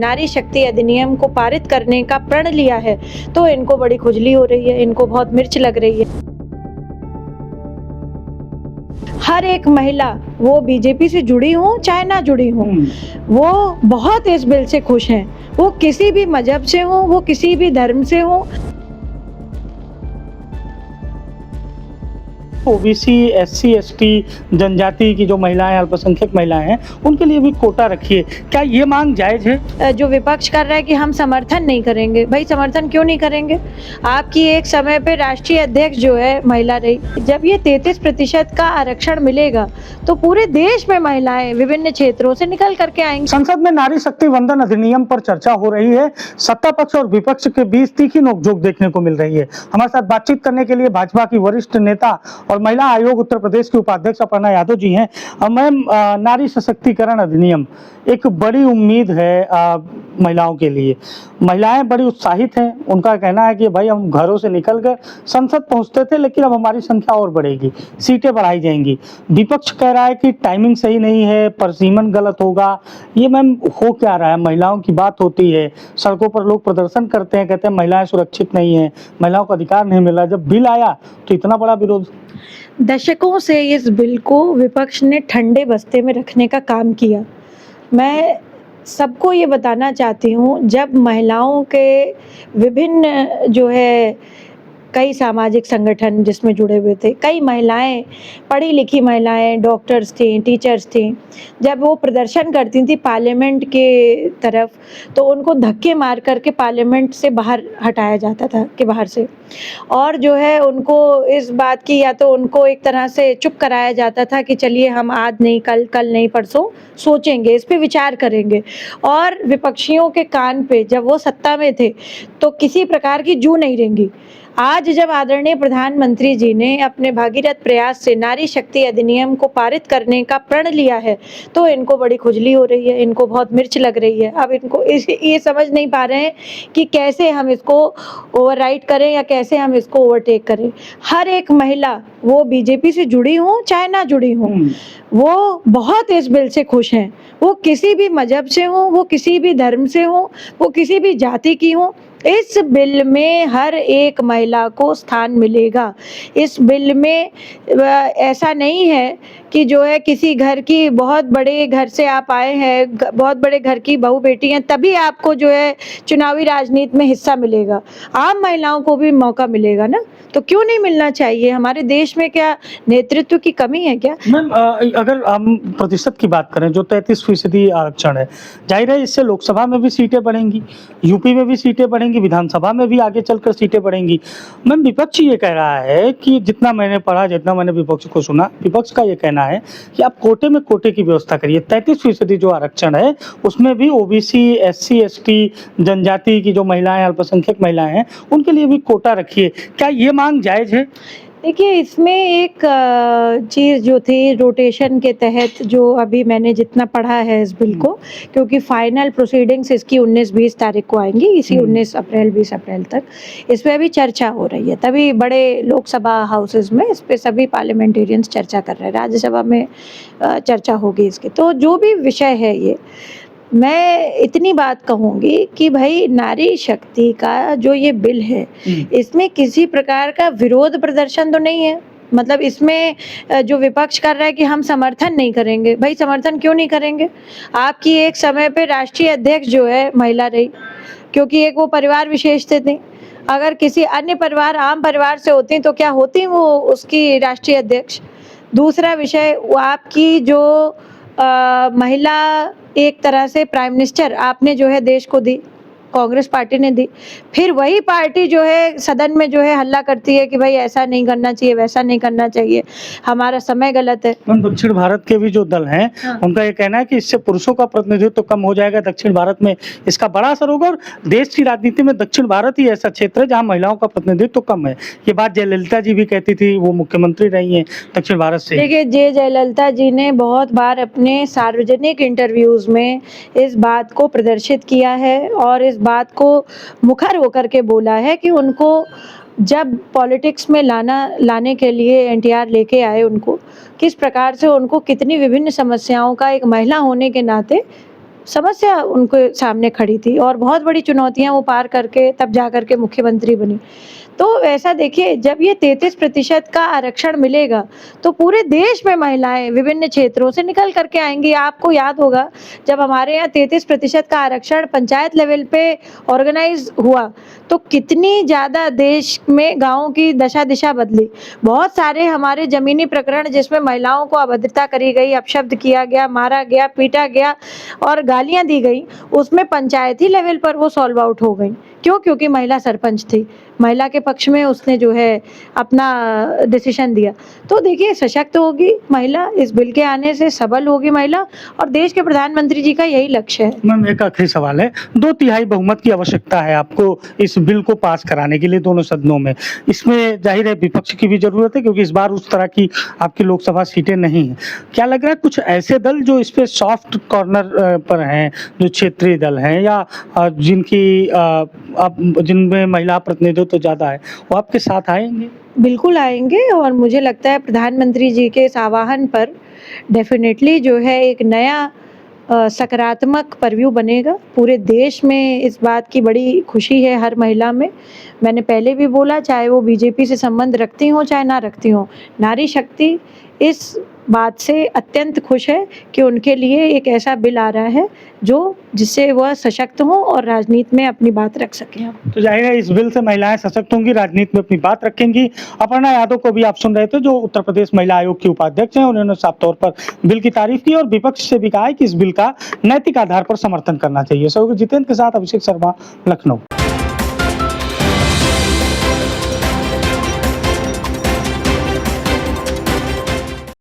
नारी शक्ति अधिनियम को पारित करने का प्रण लिया है तो इनको बड़ी खुजली हो रही है, इनको बहुत मिर्च लग रही है। हर एक महिला, वो बीजेपी से जुड़ी हो चाहे ना जुड़ी हो, वो बहुत इस बिल से खुश हैं। वो किसी भी मजहब से हो, वो किसी भी धर्म से हो। ओबीसी, एससी, एसटी जनजाति की जो महिलाएं, अल्पसंख्यक महिलाएं हैं, उनके लिए भी कोटा रखिए। क्या ये मांग जायज है? जो विपक्ष कर रहा है कि हम समर्थन नहीं करेंगे, भाई समर्थन क्यों नहीं करेंगे? आपकी एक समय पे राष्ट्रीय अध्यक्ष जो है महिला रही। जब ये 33% का आरक्षण मिलेगा तो पूरे देश में महिलाएं विभिन्न क्षेत्रों से निकल करके आएंगी। संसद में नारी शक्ति वंदन अधिनियम पर चर्चा हो रही है। सत्ता पक्ष और विपक्ष के बीच तीखी नोकझोंक देखने को मिल रही है। हमारे साथ बातचीत करने के लिए भाजपा की वरिष्ठ नेता और महिला आयोग उत्तर प्रदेश की उपाध्यक्ष अपर्णा यादव जी हैं। मैम, नारी सशक्तिकरण अधिनियम एक बड़ी उम्मीद है महिलाओं के लिए। महिलाएं बड़ी उत्साहित हैं। उनका कहना है कि भाई हम घरों से निकल कर संसद पहुंचते थे, लेकिन अब हमारी संख्या और बढ़ेगी, सीटें बढ़ाई जाएंगी। विपक्ष कह रहा है कि टाइमिंग सही नहीं है, परिसीमन गलत होगा। ये मैम हो क्या रहा है? महिलाओं की बात होती है, सड़कों पर लोग प्रदर्शन करते हैं, कहते हैं महिलाएं सुरक्षित नहीं है, महिलाओं को अधिकार नहीं मिला। जब बिल आया तो इतना बड़ा विरोध। दशकों से इस बिल को विपक्ष ने ठंडे बस्ते में रखने का काम किया। मैं सबको ये बताना चाहती हूँ, जब महिलाओं के विभिन्न जो है कई सामाजिक संगठन जिसमें जुड़े हुए थे, कई महिलाएं, पढ़ी लिखी महिलाएं, डॉक्टर्स थीं, टीचर्स थीं, जब वो प्रदर्शन करती थी पार्लियामेंट के तरफ, तो उनको धक्के मार करके पार्लियामेंट से बाहर हटाया जाता था कि बाहर से, और जो है उनको इस बात की, या तो उनको एक तरह से चुप कराया जाता था कि चलिए हम आज नहीं, कल नहीं, परसों सोचेंगे, इस पे विचार करेंगे। और विपक्षियों के कान पे जब वो सत्ता में थे तो किसी प्रकार की जू नहीं रेंगी। आज जब आदरणीय प्रधानमंत्री जी ने अपने भागीरथ प्रयास से नारी शक्ति अधिनियम को पारित करने का प्रण लिया है तो इनको बड़ी खुजली हो रही है, इनको बहुत मिर्च लग रही है। अब इनको ये समझ नहीं पा रहे हैं कि कैसे हम इसको ओवरराइड करें या कैसे हम इसको ओवरटेक करें। हर एक महिला, वो बीजेपी से जुड़ी हो चाहे ना जुड़ी हो, वो बहुत इस बिल से खुश हैं। वो किसी भी मजहब से हो, वो किसी भी धर्म से हो, वो किसी भी जाति की हो, इस बिल में हर एक महिला को स्थान मिलेगा। इस बिल में ऐसा नहीं है कि जो है किसी घर की, बहुत बड़े घर से आप आए हैं, बहुत बड़े घर की बहू बेटी हैं, तभी आपको जो है चुनावी राजनीति में हिस्सा मिलेगा। आम महिलाओं को भी मौका मिलेगा ना, तो क्यों नहीं मिलना चाहिए? हमारे देश में क्या नेतृत्व की कमी है क्या? मैम, अगर हम प्रतिशत की बात करें, जो 33% आरक्षण है, जाहिर है इससे लोकसभा में भी सीटें बढ़ेंगी, यूपी में भी सीटें बढ़ेंगी, विधानसभा में भी आगे चलकर सीटें बढ़ेंगी। मैम, विपक्ष ये कह रहा है कि जितना मैंने पढ़ा, जितना मैंने विपक्ष को सुना, विपक्ष का ये कहना है कि आप कोटे में कोटे की व्यवस्था करिए। 33% जो आरक्षण है उसमें भी ओबीसी, एससी, एसटी जनजाति की जो महिलाएं, अल्पसंख्यक महिलाएं हैं, उनके लिए भी कोटा रखिए। क्या ये मांग जायज है? देखिए, इसमें एक चीज़ जो थी रोटेशन के तहत, जो अभी मैंने जितना पढ़ा है इस बिल को, क्योंकि फाइनल प्रोसीडिंग्स इसकी 19-20 तारीख को आएंगी, इसी 19 अप्रैल 20 अप्रैल तक इस पर अभी चर्चा हो रही है। तभी बड़े लोकसभा हाउसेज में इस पर सभी पार्लियामेंटेरियंस चर्चा कर रहे हैं, राज्यसभा में चर्चा होगी इसकी। तो जो भी विषय है, ये मैं इतनी बात कहूँगी कि भाई नारी शक्ति का जो ये बिल है, इसमें किसी प्रकार का विरोध प्रदर्शन तो नहीं है। मतलब इसमें जो विपक्ष कर रहा है कि हम समर्थन नहीं करेंगे, भाई समर्थन क्यों नहीं करेंगे? आपकी एक समय पे राष्ट्रीय अध्यक्ष जो है महिला रही, क्योंकि एक वो परिवार विशेष से थी। अगर किसी अन्य परिवार, आम परिवार से होती तो क्या होती वो उसकी राष्ट्रीय अध्यक्ष? दूसरा विषय, वो आपकी जो महिला एक तरह से प्राइम मिनिस्टर आपने जो है देश को दी, कांग्रेस पार्टी ने दी। फिर वही पार्टी जो है सदन में जो है हल्ला करती है कि भाई ऐसा नहीं करना चाहिए, वैसा नहीं करना चाहिए, हमारा समय गलत है। दक्षिण भारत के भी जो दल हैं, उनका ये कहना है कि इससे पुरुषों का प्रतिनिधित्व तो कम हो जाएगा, दक्षिण भारत में इसका बड़ा असर होगा, और देश की राजनीति में दक्षिण भारत ही ऐसा क्षेत्र है जहां महिलाओं का प्रतिनिधित्व तो कम है। ये बात जयललिता जी भी कहती थी, वो मुख्यमंत्री रही हैं दक्षिण भारत से। देखिए, जयललिता जी ने बहुत बार अपने सार्वजनिक इंटरव्यूज में इस बात को प्रदर्शित किया है और इस बात को मुखर होकर के बोला है कि उनको जब पॉलिटिक्स में लाने के लिए एनटीआर लेके आए, उनको किस प्रकार से, उनको कितनी विभिन्न समस्याओं का एक महिला होने के नाते समस्या उनके सामने खड़ी थी और बहुत बड़ी चुनौतियाँ वो पार करके तब जा कर के मुख्यमंत्री बनी। तो ऐसा देखिए, जब ये 33% का आरक्षण मिलेगा, तो पूरे देश में महिलाएँ विभिन्न क्षेत्रों से निकल कर के आएँगी। आपको याद होगा, जब हमारे यहाँ 33% का आरक्षण पंचायत लेवल पे ऑर्गेनाइज़ हुआ, तो कितनी ज़्यादा देश में गाँव की दशा-दिशा बदली। बहुत सारे हमारे ज़मीनी प्रकरण जिसमें महिलाओं को अभद्रता करी गई, अपशब्द किया गया, मारा गया, पीटा गया और गालियाँ दी गईं, उसमें पंचायती लेवल पर वो सॉल्व आउट हो गईं। क्यों? क्योंकि महिला सरपंच थी। महिला के पक्ष में उसने जो है अपना डिसीज़न दिया। तो देखिए, सशक्त होगी महिला, इस बिल के आने से सबल होगी महिला और देश के प्रधानमंत्री जी का यही लक्ष्य है। मैम, एक आखिरी सवाल है, 2/3 बहुमत की आवश्यकता है आपको इस बिल को पास कराने के लिए दोनों सदनों में। इसमें जाहिर है विपक्ष की भी ज़रूरत है, क्योंकि इस बार उस तरह की आपकी लोकसभा सीटें नहीं हैं। क्या लग रहा है कुछ ऐसे दल जो इस पे सॉफ्ट कॉर्नर पर हैं, जो क्षेत्रीय दल हैं या जिनमें महिला प्रतिनिधित्व ज़्यादा है, वो आपके साथ आएँगे? बिल्कुल आएँगे और मुझे लगता है प्रधानमंत्री जी के इस आह्वान पर डेफ़िनेटली जो है एक नया सकारात्मक परव्यू बनेगा। पूरे देश में इस बात की बड़ी खुशी है हर महिला में। मैंने पहले भी बोला, चाहे वो बीजेपी से संबंध रखती हों, चाहे ना रखती हों, नारी शक्ति इस बात से अत्यंत खुश है कि उनके लिए एक ऐसा बिल आ रहा है जिससे वह सशक्त हों और राजनीति में अपनी बात रख सकें अब। तो जाहिर है इस बिल से महिलाएं सशक्त होंगी, राजनीति में अपनी बात रखेंगी। अपर्णा यादव को भी आप सुन रहे थे, जो उत्तर प्रदेश महिला आयोग की उपाध्यक्ष हैं। उन्होंने साफ तौर पर बिल की तारीफ की और विपक्ष से भी कहा है कि इस बिल का नैतिक आधार पर समर्थन करना चाहिए। सहयोगी जितेंद्र के साथ अभिषेक शर्मा, लखनऊ।